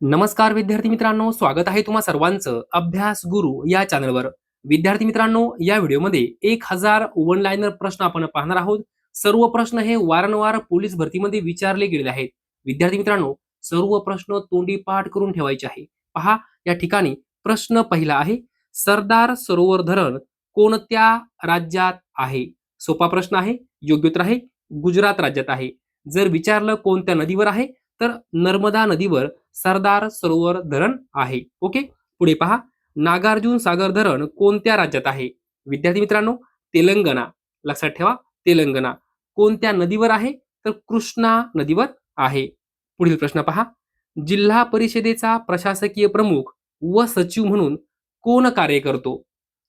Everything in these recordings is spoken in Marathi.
नमस्कार विद्यार्थी मित्रांनो, स्वागत आहे तुम्हा सर्वांचं अभ्यास गुरु या चॅनलवर. विद्यार्थी मित्रांनो, या व्हिडिओमध्ये 1000 वन लाइनर प्रश्न आपण पाहणार आहोत. सर्व प्रश्न हे वारंवार पोलीस भरतीमध्ये विचारले गेलेले आहेत. विद्यार्थी मित्रांनो, सर्व प्रश्न तोंडी पाठ करून ठेवायचे आहे. पहा, या ठिकाणी प्रश्न पहिला आहे, सरदार सरोवर धरण कोणत्या राज्यात आहे? सोपा प्रश्न आहे. योग्य उत्तर आहे गुजरात राज्यात आहे. जर विचारलं कोणत्या नदीवर आहे, तर नर्मदा नदीवर सरदार सरोवर धरण आहे. ओके, पुढे पहा, नागार्जुन सागर धरण कोणत्या राज्यात आहे? विद्यार्थी मित्रांनो, तेलंगणा. लक्षात ठेवा, तेलंगणा. कोणत्या नदीवर आहे? तर कृष्णा नदीवर आहे. पुढील प्रश्न पहा, जिल्हा परिषदेचा प्रशासकीय प्रमुख व सचिव म्हणून कोण कार्य करतो?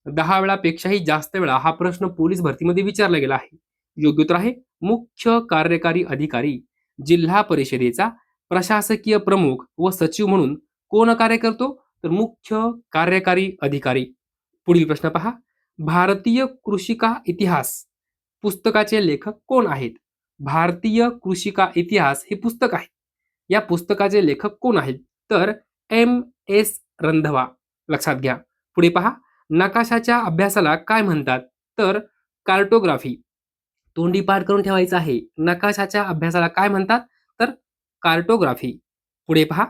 10 वेळापेक्षाही जास्त वेळा हा प्रश्न पोलीस भरतीमध्ये विचारला गेला आहे. योग्य उत्तर आहे मुख्य कार्यकारी अधिकारी. जिल्हा परिषदेचा प्रशासकीय प्रमुख व सचिव म्हणून कोण कार्य करतो? तर मुख्य कार्यकारी अधिकारी. पुढील प्रश्न पहा, भारतीय कृषिका इतिहास पुस्तकाचे लेखक कोण आहेत? भारतीय कृषिका इतिहास हे पुस्तक आहे. या पुस्तकाचे लेखक कोण आहेत? तर M.S. रंधवा. लक्षात घ्या. पुढे पहा, नकाशाच्या अभ्यासाला काय म्हणतात? तर कार्टोग्राफी. तोंडी पाठ करून ठेवायचं आहे. नकाशाच्या अभ्यासाला काय म्हणतात? तर कार्टोग्राफी. पुढे पहा,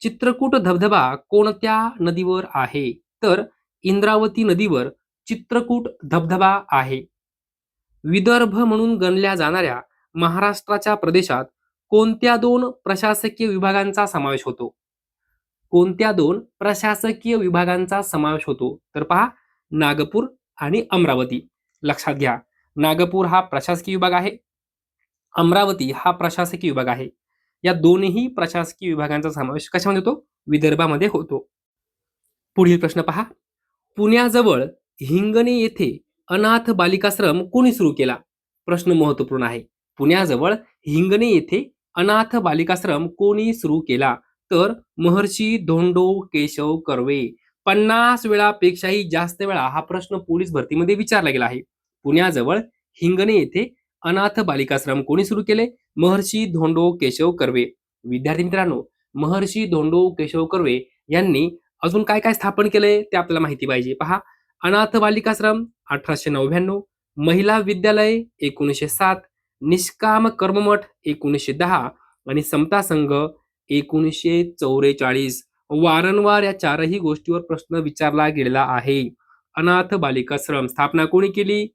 चित्रकूट धबधबा कोणत्या नदीवर आहे? तर इंद्रावती नदीवर चित्रकूट धबधबा आहे. विदर्भ म्हणून गणल्या जाणाऱ्या महाराष्ट्राच्या प्रदेशात कोणत्या 2 प्रशासकीय विभागांचा समावेश होतो? कोणत्या 2 प्रशासकीय विभागांचा समावेश होतो? तर पहा, नागपूर आणि अमरावती. लक्षात घ्या, नागपूर हा प्रशासकीय विभाग आहे, अमरावती हा प्रशासकीय विभाग आहे. या दोन्ही प्रशासकीय विभागांचा समावेश कशामध्ये होतो? विदर्भामध्ये होतो. पुढील प्रश्न पहा, पुण्याजवळ हिंगणे येथे अनाथ बालिकाश्रम कोणी सुरू केला? प्रश्न महत्वपूर्ण आहे. पुण्याजवळ हिंगणे येथे अनाथ बालिकाश्रम कोणी सुरू केला? तर महर्षी धोंडो केशव कर्वे. 50 वेळापेक्षाही जास्त वेळा हा प्रश्न पोलीस भरतीमध्ये विचारला गेला आहे. पुण्याजवळ हिंगणे येथे अनाथ बालिकाश्रम कोणी सुरू केले? महर्षी धोंडो केशव कर्वे. विद्यार्थी मित्रांनो, महर्षी धोंडो केशव कर्वे यांनी अजून काय काय स्थापन केलंय ते आपल्याला माहिती पाहिजे. पहा, अनाथ बालिकाश्रम 1899, महिला विद्यालय 1907, निष्काम कर्ममठ 1910 आणि समता संघ 1944. वारंवार या चारही गोष्टीवर प्रश्न विचारला गेलेला आहे. अनाथ बालिकाश्रम स्थापना कोणी केली?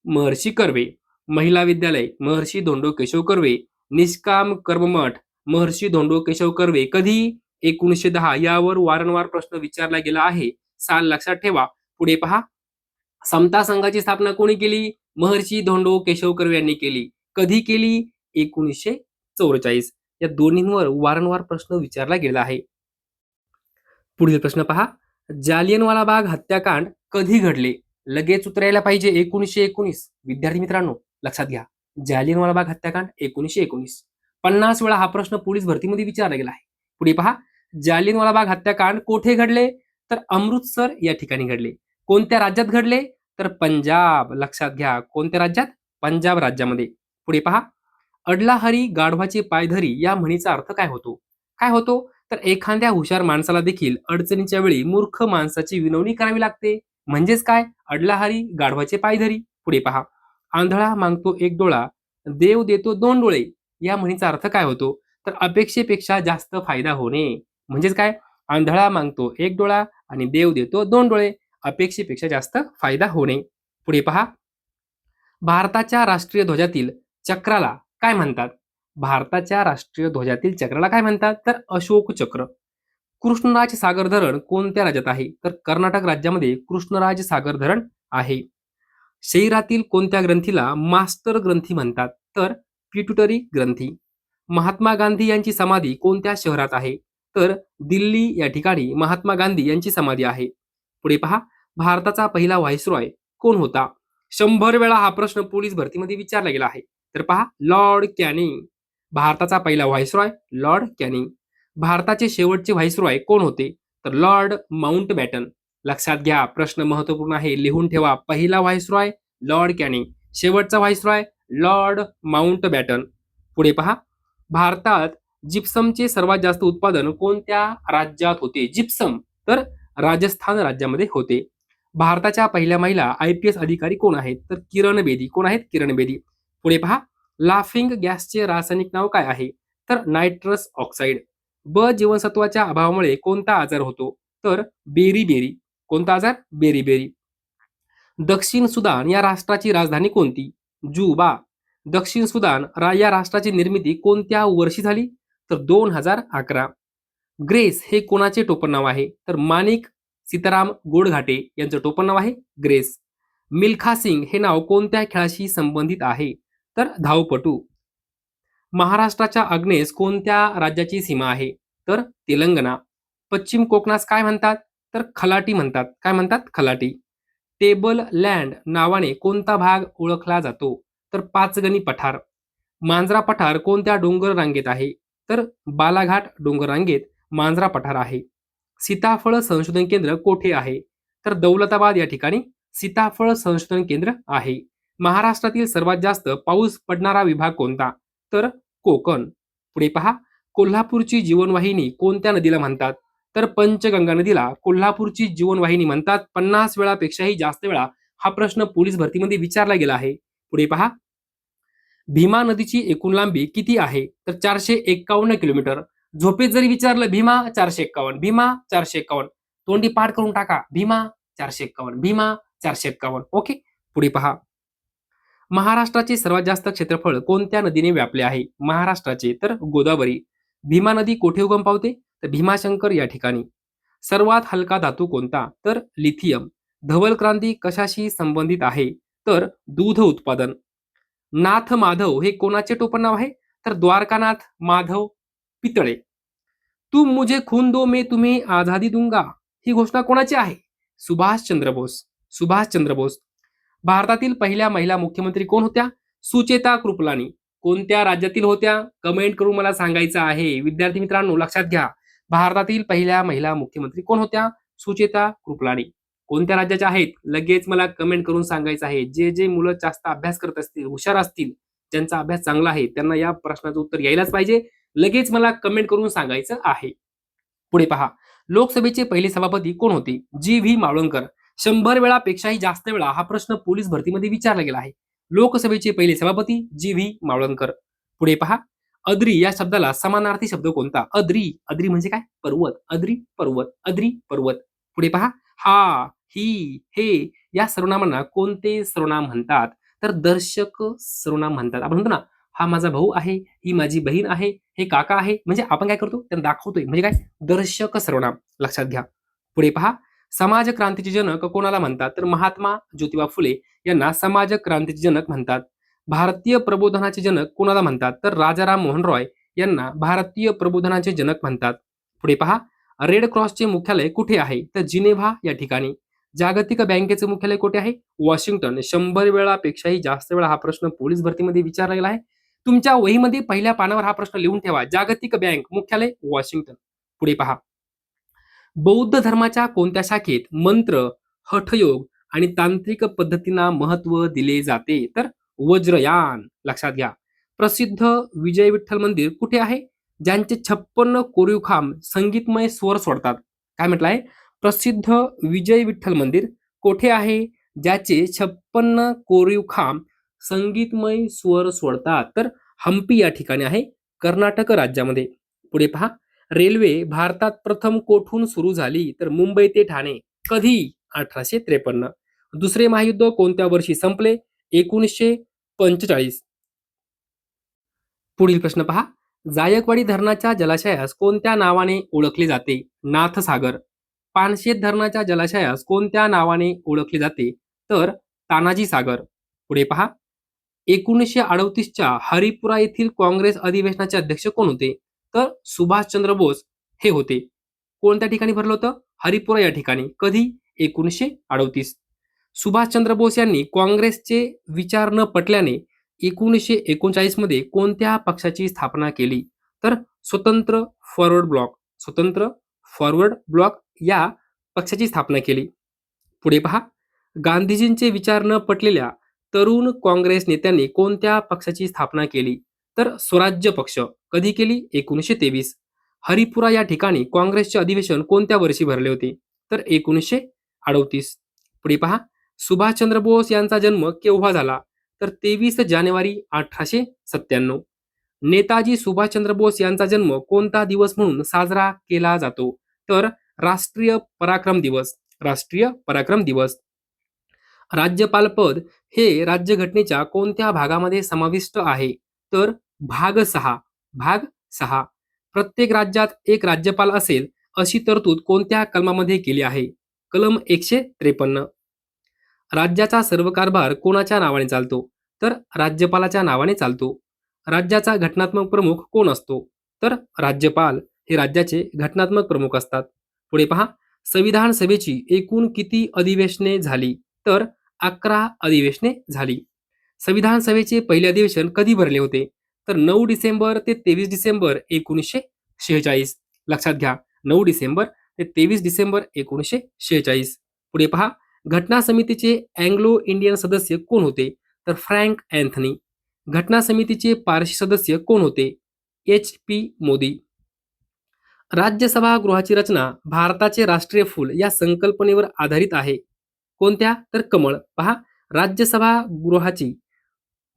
महर्षी कर्वे. महिला विद्यालय महर्षी धोंडो केशव कर्वे. निष्काम कर्ममठ महर्षी धोंडो केशव कर्वे. कधी? 1910. यावर वारंवार प्रश्न विचारला गेला आहे. साल लक्षात ठेवा. पुढे पहा, समता संघाची स्थापना कोणी केली? महर्षी धोंडो केशव कर्वे यांनी केली. कधी केली? 1944. या दोन्हींवर वारंवार प्रश्न विचारला गेला आहे. पुढील प्रश्न पहा, जालियनवाला बाग हत्याकांड कधी घडले? लगेच उत्तर यायला पाहिजे 1919. विद्यार्थी मित्रांनो, लक्षात घ्या, जालियनवाला बाग हत्याकांड 1919. 50 वेळा हा प्रश्न पोलीस भरतीमध्ये विचारला गेला आहे. पुढे पहा, जालियनवाला बाग हत्याकांड कोठे घडले? तर अमृतसर या ठिकाणी घडले. कोणत्या राज्यात घडले? तर पंजाब. लक्षात घ्या, कोणत्या राज्यात? पंजाब राज्यामध्ये. पुढे पहा, अडला हरी गाढवाची पायधरी या म्हणीचा अर्थ काय होतो? काय होतो? तर एखाद्या हुशार माणसाला देखील अडचणीच्या वेळी मूर्ख माणसाची विनवणी करावी लागते. म्हणजेच काय? अडला हरी गाढवाचे पायधरी. पुढे पहा, आंधळा मागतो एक डोळा, देव देतो 2 डोळे या म्हणीचा अर्थ काय होतो? तर अपेक्षेपेक्षा जास्त फायदा होणे. म्हणजेच काय? आंधळा मागतो एक डोळा आणि देव देतो 2 डोळे. अपेक्षेपेक्षा जास्त फायदा होणे. पुढे पहा, भारताच्या राष्ट्रीय ध्वजातील चक्राला काय म्हणतात? भारताच्या राष्ट्रीय ध्वजातील चक्राला काय म्हणतात? तर अशोक चक्र. कृष्णराज सागर धरण कोणत्या राज्यात आहे? तर कर्नाटक राज्यामध्ये कृष्णराज सागर धरण आहे. शरीरातील कोणत्या ग्रंथीला मास्टर ग्रंथी म्हणतात? तर पिट्युटरी ग्रंथी. महात्मा गांधी यांची समाधी कोणत्या शहरात आहे? तर दिल्ली या ठिकाणी महात्मा गांधी यांची समाधी आहे. पुढे पहा, भारताचा पहिला व्हाईसरॉय कोण होता? 100 वेळा हा प्रश्न पोलीस भरतीमध्ये विचारला गेला आहे. तर पहा, लॉर्ड कॅनिंग. भारताचा पहिला व्हाईसरॉय लॉर्ड कॅनिंग. भारताचे शेवटचे व्हाईसरॉय कोण होते? तर लॉर्ड माउंटबॅटन. लक्षात घ्या, प्रश्न महत्वपूर्ण आहे, लिहून ठेवा. पहिला व्हाईसरॉय लॉर्ड कॅनिंग, शेवटचा व्हाईसरॉय लॉर्ड माउंटबॅटन. पुढे पहा, भारतात जिप्समचे सर्वात जास्त उत्पादन कोणत्या राज्यात होते? जिप्सम तर राजस्थान राज्यामध्ये होते. भारताच्या पहिल्या महिला IPS अधिकारी कोण आहेत? तर किरण बेदी. कोण आहेत? किरण बेदी. पुढे पहा, लाफिंग गॅसचे रासायनिक नाव काय आहे? तर नायट्रस ऑक्साईड. ब जीवनसत्वाच्या अभावामुळे कोणता आजार होतो? तर बेरी. कोणता आजार? बेरी. दक्षिण सुदान या राष्ट्राची राजधानी कोणती? जुबा. दक्षिण सुदान या राष्ट्राची निर्मिती कोणत्या वर्षी झाली? तर 2011. ग्रेस हे कोणाचे टोपणनाव आहे? तर माणिक सीताराम गोडघाटे यांचं टोपणनाव आहे ग्रेस. मिल्खा सिंग हे नाव कोणत्या खेळाशी संबंधित आहे? तर धावपटू. महाराष्ट्राच्या आग्नेस कोणत्या राज्याची सीमा आहे? तर तेलंगणा. पश्चिम कोकणास काय म्हणतात? तर खलाटी म्हणतात. काय म्हणतात? खलाटी. टेबल लँड नावाने कोणता भाग ओळखला जातो? तर पाचगणी पठार. मांजरा पठार कोणत्या डोंगर रांगेत आहे? तर बालाघाट डोंगर रांगेत मांजरा पठार आहे. सीताफळ संशोधन केंद्र कोठे आहे? तर दौलताबाद या ठिकाणी सीताफळ संशोधन केंद्र आहे. महाराष्ट्रातील सर्वात जास्त पाऊस पडणारा विभाग कोणता? तर कोकण. पुढे पहा, कोल्हापूरची जीवनवाहिनी कोणत्या नदीला म्हणतात? तर पंचगंगा नदीला कोल्हापूरची जीवनवाहिनी म्हणतात. 50 वेळापेक्षाही जास्त वेळा हा प्रश्न पोलीस भरतीमध्ये विचारला गेला आहे. पुढे पहा, भीमा नदीची एकूण लांबी किती आहे? तर 451 किलोमीटर. झोपेत जरी विचारलं भीमा 451, भीमा 451, तोंडी पाठ करून टाका, भीमा 451, भीमा 451. ओके. पुढे पहा, महाराष्ट्राचे सर्वात जास्त क्षेत्रफळ कोणत्या नदीने व्यापले आहे? महाराष्ट्राचे तर गोदावरी. भीमा नदी कोठे उगम पावते? तर भीमाशंकर या ठिकाणी. सर्वात हलका धातू कोणता? तर लिथियम. धवल क्रांती कशाशी संबंधित आहे? तर दूध उत्पादन. नाथ माधव हे कोणाचे टोपणनाव आहे? तर द्वारकानाथ माधव पितळे. तुम मुझे खून दो मैं तुम्हें आझादी दूंगा ही घोषणा कोणाची आहे? सुभाषचंद्र बोस. सुभाषचंद्र बोस. भारतातील पहिल्या महिला मुख्यमंत्री कोण होत्या? सुचेता कृपलानी. कोणत्या राज्यातील होत्या? कमेंट करून मला सांगायचं आहे. विद्यार्थी मित्रांनो लक्षात घ्या, भारतातील पहिल्या महिला मुख्यमंत्री कोण होत्या? सुचेता कृपलानी. कोणत्या राज्याच्या आहेत? लगेच मला कमेंट करून सांगायचं आहे. जे जे मुलं जास्त अभ्यास करत असतील, हुशार असतील, ज्यांचा अभ्यास चांगला आहे, त्यांना या प्रश्नाचं उत्तर यायलाच पाहिजे. लगेच मला कमेंट करून सांगायचं आहे. पुढे पहा, लोकसभेचे पहिले सभापती कोण होते? GV मावळणकर. 100 वेळापेक्षाही जास्त वेळा हा प्रश्न पोलीस भरतीमध्ये विचारला गेला आहे. लोकसभेचे पहिले सभापती GV मावळणकर. पुढे पहा, अद्री या शब्दाला समानार्थी शब्द कोणता? अद्री. अद्री म्हणजे काय? पर्वत. अद्री पर्वत. अद्री पर्वत. पुढे पहा, हा, ही, हे या सर्वनामांना कोणते सर्वनाम म्हणतात? तर दर्शक सर्वनाम म्हणतात. आपण म्हणतो ना, हा माझा भाऊ आहे, ही माझी बहीण आहे, हे काका आहे, म्हणजे आपण काय करतो? त्यांना दाखवतोय. म्हणजे काय? दर्शक सर्वनाम. लक्षात घ्या. पुढे पहा, समाज क्रांतीचे जनक कोणाला म्हणतात? तर महात्मा ज्योतिबा फुले यांना समाज क्रांतीचे जनक म्हणतात. भारतीय प्रबोधनाचे जनक कोणाला म्हणतात? तर राजाराम मोहन रॉय यांना भारतीय प्रबोधनाचे जनक म्हणतात. पुढे पहा, रेड क्रॉसचे मुख्यालय कुठे आहे? तर जिनेव्हा या ठिकाणी. जागतिक बँकेचे मुख्यालय कुठे आहे? वॉशिंग्टन. 100 वेळापेक्षाही जास्त वेळा हा प्रश्न पोलीस भरतीमध्ये विचारला गेला आहे. तुमच्या वहीमध्ये पहिल्या पानावर हा प्रश्न लिहून ठेवा. जागतिक बँक मुख्यालय वॉशिंग्टन. पुढे पहा, बौद्ध धर्माच्या कोणत्या शाखेत मंत्र, हठयोग आणि तांत्रिक पद्धतींना महत्व दिले जाते? तर वज्रयान. लक्षात घ्या. प्रसिद्ध विजय विठ्ठल मंदिर कुठे आहे? ज्यांचे 56 कोरीव खांब संगीतमय स्वर सोडतात. काय म्हटलं आहे? प्रसिद्ध विजय विठ्ठल मंदिर कोठे आहे? ज्याचे 56 कोरीव खांब संगीतमय स्वर सोडतात. तर हम्पी या ठिकाणी आहे, कर्नाटक राज्यामध्ये. पुढे पहा, रेल्वे भारतात प्रथम कोठून सुरू झाली? तर मुंबई ते ठाणे. कधी? 1853. दुसरे महायुद्ध कोणत्या वर्षी संपले? 1945. पुढील प्रश्न पहा, जायकवाडी धरणाच्या जलाशयास कोणत्या नावाने ओळखले जाते? नाथसागर. पानशेत धरणाच्या जलाशयास कोणत्या नावाने ओळखले जाते? तर तानाजी सागर. पुढे पहा, 1938च्या हरिपुरा येथील काँग्रेस अधिवेशनाचे अध्यक्ष कोण होते? तर सुभाषचंद्र बोस हे होते. कोणत्या ठिकाणी भरलं होतं? हरिपुरा या ठिकाणी. कधी? 1938. सुभाषचंद्र बोस यांनी काँग्रेसचे विचार न पटल्याने 1939 मध्ये कोणत्या पक्षाची स्थापना केली? तर स्वतंत्र फॉरवर्ड ब्लॉक. स्वतंत्र फॉरवर्ड ब्लॉक या पक्षाची स्थापना केली. पुढे पहा, गांधीजींचे विचार न पटलेल्या तरुण काँग्रेस नेत्यांनी कोणत्या पक्षाची स्थापना केली? तर स्वराज्य पक्ष कधी केली? 1923. हरिपुरा या ठिकाणी काँग्रेसचे अधिवेशन कोणत्या वर्षी भरले होते? तर 1938. पुढे पहा, सुभाषचंद्र बोस यांचा जन्म केव्हा झाला? तर 23 जानेवारी 1897. नेताजी सुभाषचंद्र बोस यांचा जन्म कोणता दिवस म्हणून साजरा केला जातो? तर राष्ट्रीय पराक्रम दिवस. राष्ट्रीय पराक्रम दिवस. राज्यपाल पद हे राज्यघटनेच्या कोणत्या भागामध्ये समाविष्ट आहे? तर भाग 6. भाग 6. प्रत्येक राज्यात एक राज्यपाल असेल अशी तरतूद कोणत्या कलमामध्ये केली आहे? कलम 153. राज्याचा सर्व कारभार कोणाच्या नावाने चालतो? तर राज्यपालाच्या नावाने चालतो. राज्याचा घटनात्मक प्रमुख कोण असतो? तर राज्यपाल हे राज्याचे घटनात्मक प्रमुख असतात. पुढे पहा, संविधान सभेची एकूण किती अधिवेशने झाली? तर 11 अधिवेशने झाली. संविधान सभेचे पहिले अधिवेशन कधी भरले होते? तर 9 डिसेंबर ते 23 डिसेंबर 1946. लक्षात घ्या, 9 डिसेंबर ते 23 डिसेंबर 1946. पुढे पहा, घटना समितीचे अँग्लो इंडियन सदस्य कोण होते? तर फ्रँक अँथनी. घटना समितीचे पारशी सदस्य कोण होते? HP मोदी. राज्यसभा गृहाची रचना भारताचे राष्ट्रीय फूल या संकल्पनेवर आधारित आहे. कोणत्या? तर कमळ. पहा, राज्यसभा गृहाची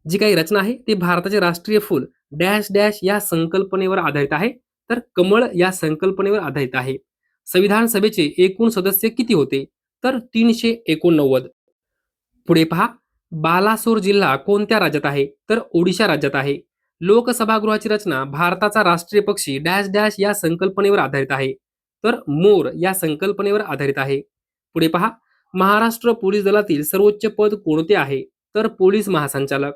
जी काही रचना आहे ती भारताचे राष्ट्रीय फूल डॅश डॅश या संकल्पनेवर आधारित आहे. तर कमळ या संकल्पनेवर आधारित आहे. संविधान सभेचे एकूण सदस्य किती होते? तर 389. पुढे पहा, बालासोर जिल्हा कोणत्या राज्यात आहे? तर ओडिशा राज्यात आहे. लोकसभागृहाची रचना भारताचा राष्ट्रीय पक्षी डॅश डॅश या संकल्पनेवर आधारित आहे. तर मोर या संकल्पनेवर आधारित आहे. पुढे पहा, महाराष्ट्र पोलीस दलातील सर्वोच्च पद कोणते आहे? तर पोलीस महासंचालक.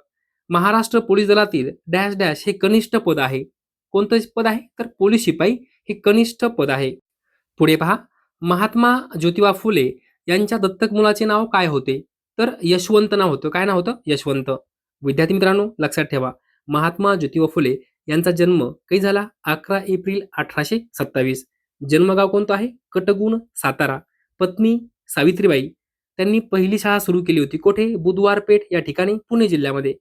महाराष्ट्र पोलीस दलातील डॅश डॅश हे कनिष्ठ पद आहे. कोणतं पद आहे? तर पोलीस शिपाई हे कनिष्ठ पद आहे. पुढे पहा, महात्मा ज्योतिबा फुले यांच्या दत्तक मुलाचे नाव काय होते? तर यशवंत नाव होतं. काय नाव होतं? यशवंत. विद्यार्थी मित्रांनो, लक्षात ठेवा, महात्मा ज्योतिबा फुले यांचा जन्म कधी झाला? 11 एप्रिल 1827. जन्मगाव कोणतं आहे? कटगुण, सातारा. पत्नी सावित्रीबाई. त्यांनी पहिली शाळा सुरू केली होती कोठे? बुधवारपेठ या ठिकाणी, पुणे जिल्ह्यामध्ये.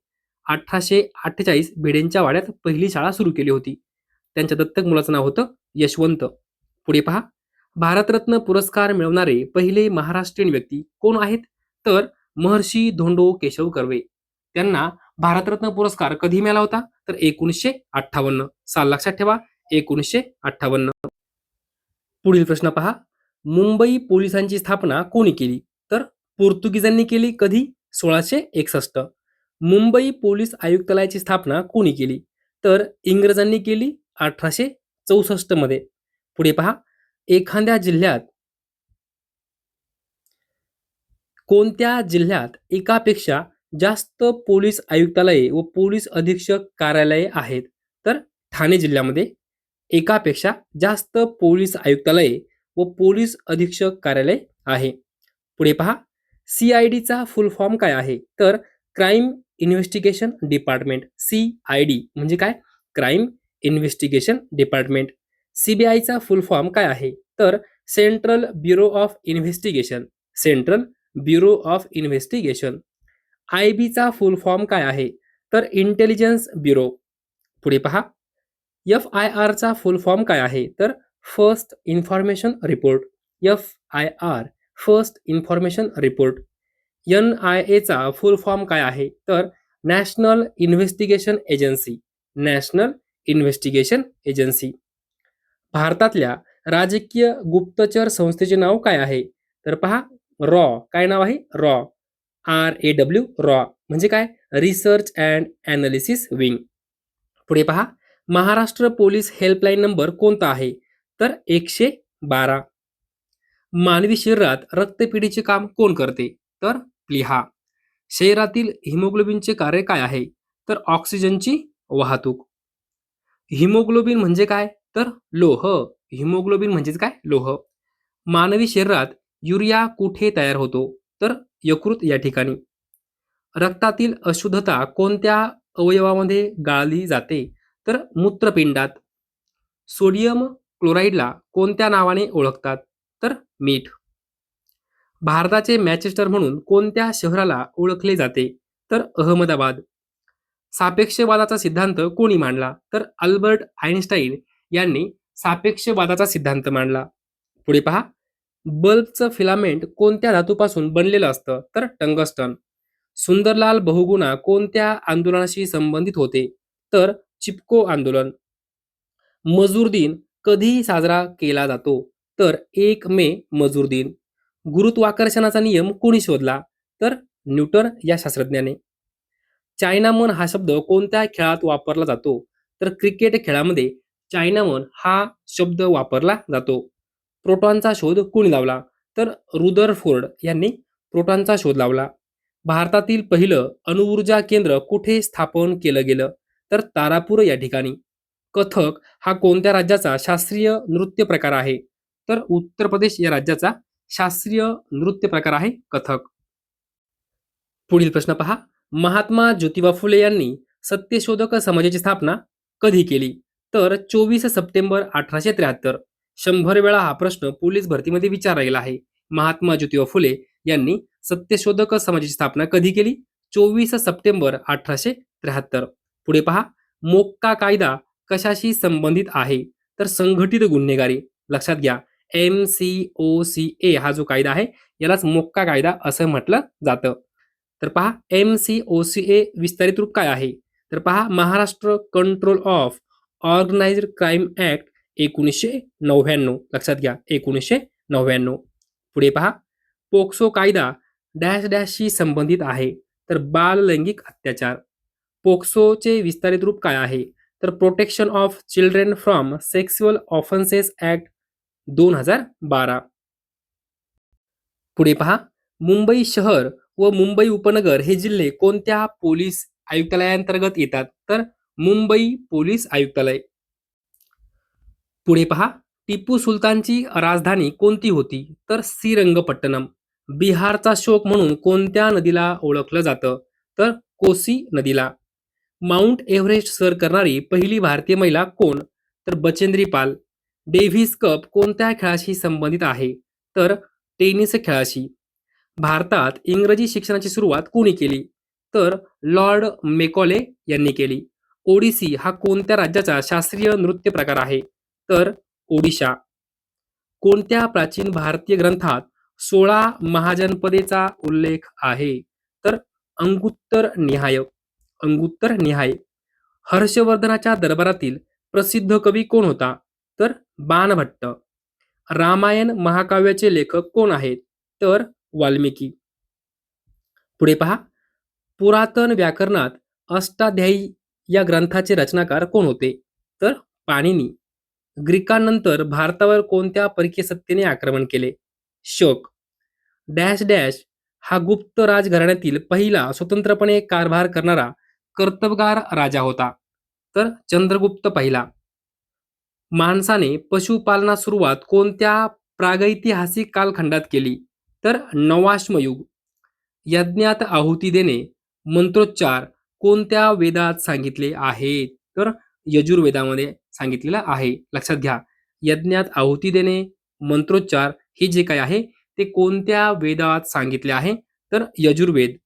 1848 भिडेंच्या वाड्यात पहिली शाळा सुरू केली होती. त्यांच्या दत्तक मुलाचं नाव होतं यशवंत. पुढे पहा, भारतरत्न पुरस्कार मिळवणारे पहिले महाराष्ट्रीयन व्यक्ती कोण आहेत? तर महर्षी धोंडो केशव कर्वे. त्यांना भारतरत्न पुरस्कार कधी मिळाला होता? तर 1958. साल लक्षात ठेवा, 1958. पुढील प्रश्न पहा, मुंबई पोलिसांची स्थापना कोणी केली? तर पोर्तुगीजांनी केली. कधी? 1661. मुंबई पोलीस आयुक्तालयाची स्थापना कोणी केली? तर इंग्रजांनी केली 1864 मध्ये. पुढे पहा, एखाद्या जिल्ह्यात कोणत्या जिल्ह्यात एकापेक्षा जास्त पोलीस आयुक्तालये व पोलीस अधीक्षक कार्यालये आहेत? तर ठाणे जिल्ह्यामध्ये एकापेक्षा जास्त पोलीस आयुक्तालये व पोलीस अधीक्षक कार्यालय आहे. पुढे पहा, CIDचा फुल फॉर्म काय आहे? तर क्राईम इन्व्हेस्टिगेशन डिपार्टमेंट. CID म्हणजे काय? Crime investigation department. CBIचा फुल फॉर्म काय आहे? तर central bureau of investigation. Central bureau of investigation. IBचा फुल फॉर्म काय आहे? तर इंटेलिजन्स ब्युरो. पुढे पहा, FIRचा फुल फॉर्म काय आहे? तर first information report. FIR first information report. NIAचा फुल फॉर्म काय आहे? तर national investigation agency. National investigation agency. भारतातल्या राजकीय गुप्तचर संस्थेचे नाव काय आहे? तर पहा, रॉ. काय नाव आहे? रॉ. RAW. रॉ म्हणजे काय? Research and analysis wing. पुढे पहा, महाराष्ट्र पोलीस हेल्पलाईन नंबर कोणता आहे? तर 112. मानवी शरीरात रक्तपेढीचे काम कोण करते? तर प्लीहा. शरीरातील हिमोग्लोबिनचे कार्य काय आहे? तर ऑक्सिजनची वाहतूक. हिमोग्लोबिन म्हणजे काय? तर लोह. हिमोग्लोबिन म्हणजेच काय? लोह. मानवी शरीरात युरिया कुठे तयार होतो? तर यकृत या ठिकाणी. रक्तातील अशुद्धता कोणत्या अवयवामध्ये गाळली जाते? तर मूत्रपिंडात. सोडियम क्लोराईडला कोणत्या नावाने ओळखतात? तर मीठ. भारताचे मँचेस्टर म्हणून कोणत्या शहराला ओळखले जाते? तर अहमदाबाद. सापेक्षवादाचा सिद्धांत कोणी मांडला? तर अल्बर्ट आइन्स्टाईन यांनी सापेक्षवादाचा सिद्धांत मांडला. पुढे पहा, बल्बचं फिलामेंट कोणत्या धातूपासून बनलेलं असतं? तर टंगस्टन. सुंदरलाल बहुगुणा कोणत्या आंदोलनाशी संबंधित होते? तर चिपको आंदोलन. मजूर दिन कधी साजरा केला जातो? तर 1 मे मजूर दिन. गुरुत्वाकर्षणाचा नियम कोणी शोधला? तर न्यूटन या शास्त्रज्ञाने. चायनामन हा शब्द कोणत्या खेळात वापरला जातो? तर क्रिकेट खेळामध्ये चायनामन हा शब्द वापरला जातो. प्रोटॉनचा शोध कोणी लावला? तर रुदरफोर्ड यांनी प्रोटॉनचा शोध लावला. भारतातील पहिलं अणुऊर्जा केंद्र कुठे स्थापन केलं गेलं? तर तारापूर या ठिकाणी. कथक हा कोणत्या राज्याचा शास्त्रीय नृत्य प्रकार आहे? तर उत्तर प्रदेश या राज्याचा शास्त्रीय नृत्य प्रकार आहे कथक. पुढील प्रश्न पहा, महात्मा ज्योतिबा फुले यांनी सत्यशोधक समाजाची स्थापना कधी केली? तर 24 सप्टेंबर 1873. 100 वेळा हा प्रश्न पोलीस भरतीमध्ये विचारला गेला आहे. महात्मा ज्योतिबा फुले यांनी सत्यशोधक समाजाची स्थापना कधी केली? 24 सप्टेंबर 1873. पुढे पहा, मोक्का कायदा कशाशी संबंधित आहे? तर संघटित गुन्हेगारी. लक्षात घ्या, MCOCA हा जो कायदा आहे यालाच मोक्का कायदा असं म्हटलं जातं. तर पहा, MCOCA विस्तारित रूप काय आहे? तर पहा, Maharashtra control of organised crime act 1999. लक्षात घ्या, 1999. पुढे पहा, पोक्सो कायदा डॅश डॅशशी संबंधित आहे? तर बाल लैंगिक अत्याचार. पोक्सोचे विस्तारित रूप काय आहे? तर protection of children from sexual offences act 2012. पुढे पहा, मुंबई शहर व मुंबई उपनगर हे जिल्हे कोणत्या पोलीस आयुक्तालयाअंतर्गत येतात? तर मुंबई पोलीस आयुक्तालय. पुढे पहा, टिपू सुलतानची राजधानी कोणती होती? तर श्रीरंगपट्टणम. बिहारचा शोक म्हणून कोणत्या नदीला ओळखलं जातं? तर कोसी नदीला. माउंट एव्हरेस्ट सर करणारी पहिली भारतीय महिला कोण? तर बचेंद्री पाल. डेव्हिस कप कोणत्या खेळाशी संबंधित आहे? तर टेनिस खेळाशी. भारतात इंग्रजी शिक्षणाची सुरुवात कोणी केली? तर लॉर्ड मेकॉले यांनी केली. ओडिसी हा कोणत्या राज्याचा शास्त्रीय नृत्य प्रकार आहे? तर ओडिशा. कोणत्या प्राचीन भारतीय ग्रंथात 16 महाजनपदेचा उल्लेख आहे? तर अंगुत्तर निहाय. अंगुत्तर निहाय. हर्षवर्धनाच्या दरबारातील प्रसिद्ध कवी कोण होता? तर बाणभट्ट. रामायण महाकाव्याचे लेखक कोण आहेत? तर वाल्मिकी. पुढे पहा, पुरातन व्याकरणात अष्टाध्यायी या ग्रंथाचे रचनाकार कोण होते? तर पाणिनी. ग्रीकांनंतर भारतावर कोणत्या परकीय सत्तेने आक्रमण केले? शक. डॅश डॅश हा गुप्त राजघराण्यातील पहिला स्वतंत्रपणे कारभार करणारा कर्तबगार राजा होता? तर चंद्रगुप्त पहिला. माणसाने पशुपालनास सुरुवात कोणत्या प्रागैतिहासिक कालखंडात केली? तर नवाश्मयुग. यज्ञात आहुती देणे, मंत्रोच्चार कोणत्या वेदात सांगितले आहेत? तर यजुर्वेदामध्ये सांगितलेलं आहे. लक्षात घ्या, यज्ञात आहुती देणे, मंत्रोच्चार हे जे काय आहे ते कोणत्या वेदात सांगितले आहे? तर यजुर्वेद.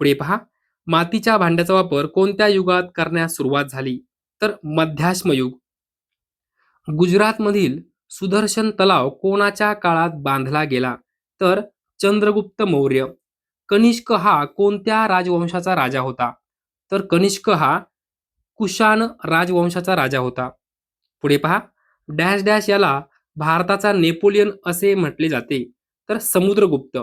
पुढे पहा, मातीच्या भांड्याचा वापर कोणत्या युगात करण्यास सुरुवात झाली? तर मध्याश्म युग. गुजरातमधील सुदर्शन तलाव कोणाच्या काळात बांधला गेला? तर चंद्रगुप्त मौर्य. कनिष्क हा कोणत्या राजवंशाचा राजा होता? तर कनिष्क हा कुशाण राजवंशाचा राजा होता. पुढे पहा, डॅश डॅश याला भारताचा नेपोलियन असे म्हटले जाते? तर समुद्रगुप्त.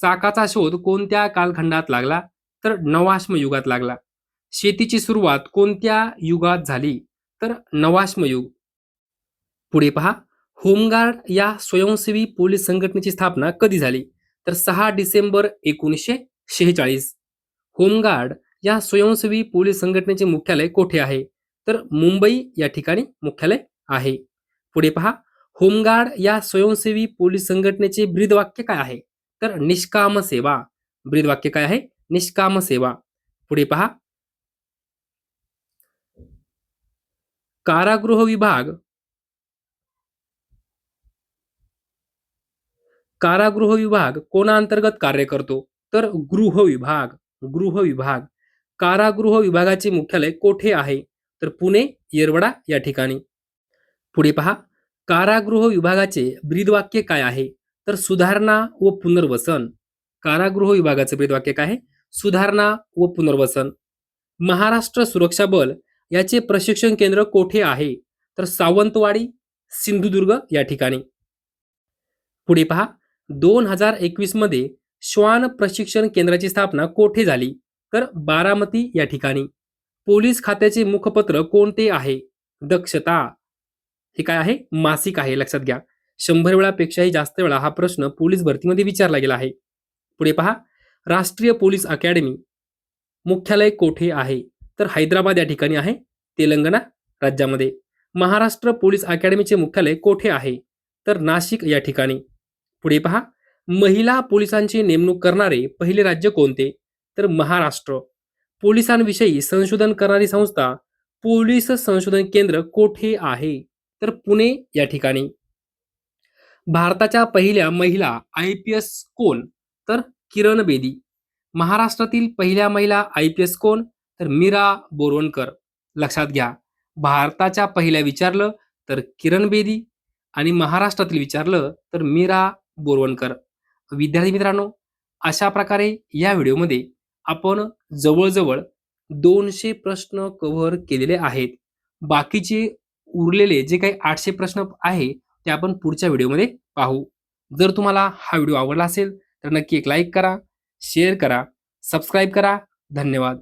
चाकाचा शोध कोणत्या कालखंडात लागला? तर नवाश्म युगात लागला. शेतीची सुरुवात कोणत्या युगात झाली? तर नवाश्म युग. पुढे पहा, होमगार्ड या स्वयंसेवी पोलीस संघटनेची स्थापना कधी झाली? तर 6 डिसेंबर 1946. होमगार्ड या स्वयंसेवी पोलीस संघटनेचे मुख्यालय कोठे आहे? तर मुंबई या ठिकाणी मुख्यालय आहे. पुढे पहा, होमगार्ड या स्वयंसेवी पोलीस संघटनेचे ब्रीदवाक्य काय आहे? तर निष्काम सेवा. ब्रीदवाक्य काय आहे? निष्काम सेवा. पुढे पहा, कारागृह विभाग कारागृह विभाग कोणा अंतर्गत कार्य करतो? तर गृह विभाग. गृह विभाग. कारागृह विभागाचे मुख्यालय कोठे आहे? तर पुणे येरवडा या ठिकाणी. पुढे पहा, कारागृह विभागाचे ब्रीदवाक्य काय आहे? तर सुधारणा व पुनर्वसन. कारागृह विभागाचे ब्रीदवाक्य काय आहे? सुधारणा व पुनर्वसन. महाराष्ट्र सुरक्षा बल याचे प्रशिक्षण केंद्र कोठे आहे? तर सावंतवाडी, सिंधुदुर्ग या ठिकाणी. पुढे पहा, 2021 मध्ये श्वान प्रशिक्षण केंद्राची स्थापना कोठे झाली? तर बारामती या ठिकाणी. पोलीस खात्याचे मुखपत्र कोणते आहे? दक्षता. हे काय आहे? मासिक आहे, लक्षात घ्या. 100 वेळापेक्षाही जास्त वेळा हा प्रश्न पोलीस भरतीमध्ये विचारला गेला आहे. पुढे पहा, राष्ट्रीय पोलीस अकॅडमी मुख्यालय कोठे आहे? तर हैदराबाद या ठिकाणी आहे, तेलंगणा राज्यामध्ये. महाराष्ट्र पोलीस अकॅडमीचे मुख्यालय कोठे आहे? तर नाशिक या ठिकाणी. पुढे पहा, महिला पोलिसांची नेमणूक करणारे पहिले राज्य कोणते? तर महाराष्ट्र. पोलिसांविषयी संशोधन करणारी संस्था पोलीस संशोधन केंद्र कोठे आहे? तर पुणे या ठिकाणी. भारताच्या पहिल्या महिला IPS कोण? तर किरण बेदी. महाराष्ट्रातील पहिल्या महिला IPS कोण? तर मीरा बोरवणकर. लक्षात घ्या, भारताच्या पहिल्या विचारलं तर किरण बेदी आणि महाराष्ट्रातील विचारलं तर मीरा बोरवणकर. विद्यार्थी मित्रांनो, अशा प्रकारे या व्हिडिओमध्ये आपण जवळजवळ 200 प्रश्न कव्हर केलेले आहेत. बाकीचे उरलेले जे काही 800 प्रश्न आहे ते आपण पुढच्या व्हिडिओमध्ये पाहू. जर तुम्हाला हा व्हिडिओ आवडला असेल तर नक्की एक लाईक करा, शेअर करा, सबस्क्राईब करा. धन्यवाद.